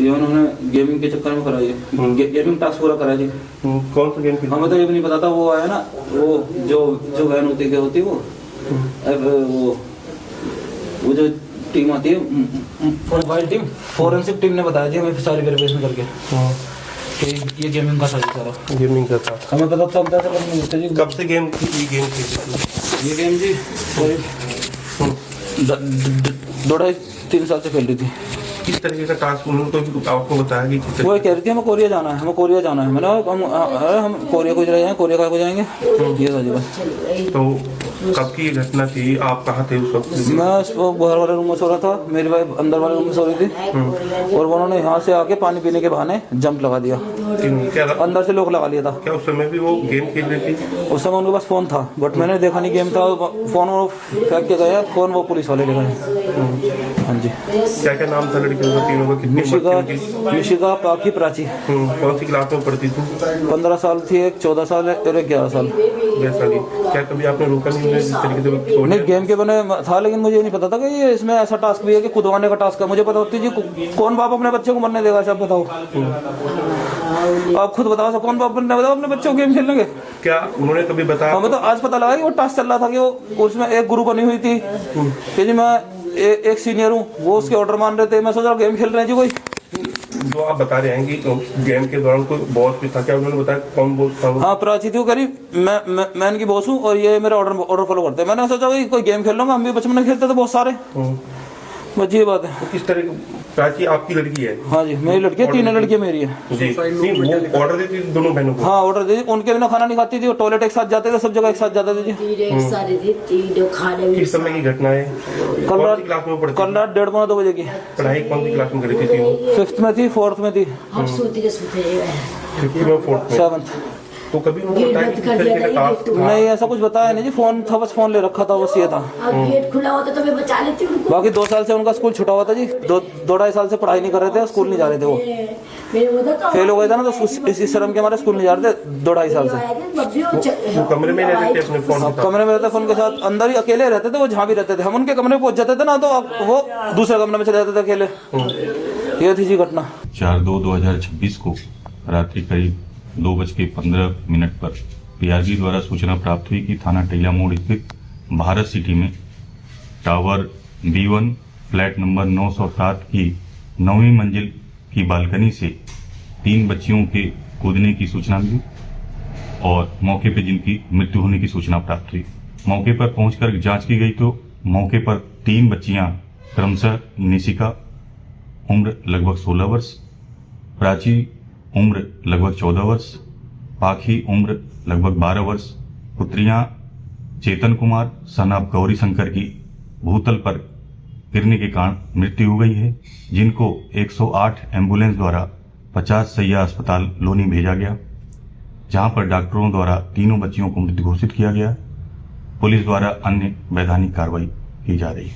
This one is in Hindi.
ये उन्होंने गेमिंग के चक्कर में करा जी, गेमिंग टास्क पूरा करा जी। कौन सा गेम खेलते? हमें तो ये भी नहीं पता था। वो आया ना, वो जो वैन होती क्या होती वो जो टीम आती है मोबाइल टीम, फोरेंसिक टीम ने बताया जी हमें सारी वेरिफिकेशन करके कि ये गेमिंग का था जी, सारा गेमिंग का था। हमें पता चलता था जी। कब से गेम खेलते थे? ये गेम जी 2-2.5-3 साल से खेल रही थी। किस तरीके का टास्क उन्होंने तो आपको बताया कि वो कह रही थी हमें कोरिया जाना है, हमें कोरिया जाना है। मैंने हम कोरिया को जाएंगे, कोरिया का को जाएंगे, ये था जी बस। तो कब की ये घटना थी? आप कहाँ थे उस वक्त? मैं वो बाहर वाले रूम में सो रहा था, मेरी वाइफ अंदर वाले रूम में सो रही थी और उन्होंने यहाँ से आके पानी पीने के बहाने जंप लगा दिया, क्या अंदर से लॉक लगा लिया था। क्या उस समय भी वो गेम खेल रही थी? उस समय उनके पास फोन था बट मैंने देखा नहीं गेम था। फोन वो फेंक के गया, फोन वो पुलिस वाले ले गए। हाँ जी। क्या क्या नाम था लड़कियों का, तीनों का? निशिका, पाखी, प्राची। कौन सी क्लास में पढ़ती थी? 15 साल थी, एक 14 साल और एक 11 साल। क्या कभी आपने रोका नहीं जिस तरीके से? नहीं, गेम के बने था लेकिन मुझे नहीं पता था कि ये इसमें ऐसा टास्क भी है कि कूदवाने का टास्क है। मुझे पता होती जी कौन बाप अपने बच्चे को मरने देगा? सब बताओ, आप खुद बताओ, कौन बाप ने बताओ अपने बच्चों को गेम खेलने के? क्या उन्होंने कभी बताया? हमें तो आज पता लगा कि वो टास्क चल रहा था कि वो उसमें एक ग्रुप बनी हुई थी कि जी मैं एक सीनियर हूँ, वो उसके ऑर्डर मान रहे थे, मैं सोच रहा गेम खेल रहे हैं जी कोई। जो आप बता रहे हैं कि गेम के दौरान कोई बॉस भी था, क्या उन्होंने बताया कौन बॉस था? हाँ, प्राची थी वो, करीब मैं इनकी बॉस हूँ और ये मेरा ऑर्डर फॉलो करते हैं। मैंने सोचा कोई गेम खेल लूंगा, हम भी बचपन में खेलते थे बहुत सारे, बस ये बात है। तो किस तरह प्राची आपकी लड़की है? हाँ जी, मेरी लड़की है, 3 लड़कियां मेरी है जी। वो ऑर्डर देती थी दोनों बहनों को? हाँ, ऑर्डर देती, उनके बिना खाना नहीं खाती थी, वो टॉयलेट एक साथ जाते थे, सब जगह एक साथ जाते थे जी। किस समय की घटना है? कल रात क्लास में पढ़ती? कल रात 1:30-2 बजे की। पढ़ाई कौन सी क्लास में करी थी? 5th में थी, 4th में थी, 5th में, 4th में। 7th। तो कभी उन्होंने बताया कि किस तरीके का टास्क? नहीं, ऐसा कुछ बताया नहीं जी, फोन था, बस फोन ले रखा था, बस ये था। गेट खुला होता तो मैं बचा लेती हूँ। बाकी 2 साल से उनका स्कूल छुटा हुआ था जी, 2-2.5 साल से पढ़ाई नहीं कर रहे थे, स्कूल नहीं जा रहे थे। वो फेल हो गए थे ना, तो इसी शर्म के हमारे स्कूल नहीं जा रहे थे 2-2.5 साल से। वो कमरे में रहते थे अपने फोन के साथ? कमरे में रहते, फोन के साथ अंदर ही अकेले रहते थे, वो जहाँ भी रहते थे। हम उनके कमरे में पहुंच जाते थे ना, तो वो दूसरे कमरे में चले जाते थे अकेले। ये थी जी घटना। 4/2/2026 को रात्रि करीब 2:15 पर पीआरजी द्वारा सूचना प्राप्त हुई कि थाना टेला मोड़ स्थित भारत सिटी में टावर B1 फ्लैट नंबर 907 की 9वीं मंजिल की बालकनी से 3 बच्चियों के कूदने की सूचना मिली और मौके पर जिनकी मृत्यु होने की सूचना प्राप्त हुई। मौके पर पहुंचकर जांच की गई तो मौके पर 3 बच्चियां क्रमशः निशिका उम्र लगभग 16 वर्ष, प्राची उम्र लगभग 14 वर्ष, पाखी उम्र लगभग 12 वर्ष, पुत्रियां चेतन कुमार सन ऑफ गौरी शंकर की भूतल पर गिरने के कारण मृत्यु हो गई है, जिनको 108 एम्बुलेंस द्वारा 50 शैय्या अस्पताल लोनी भेजा गया, जहां पर डॉक्टरों द्वारा तीनों बच्चियों को मृत घोषित किया गया। पुलिस द्वारा अन्य वैधानिक कार्रवाई की जा रही है।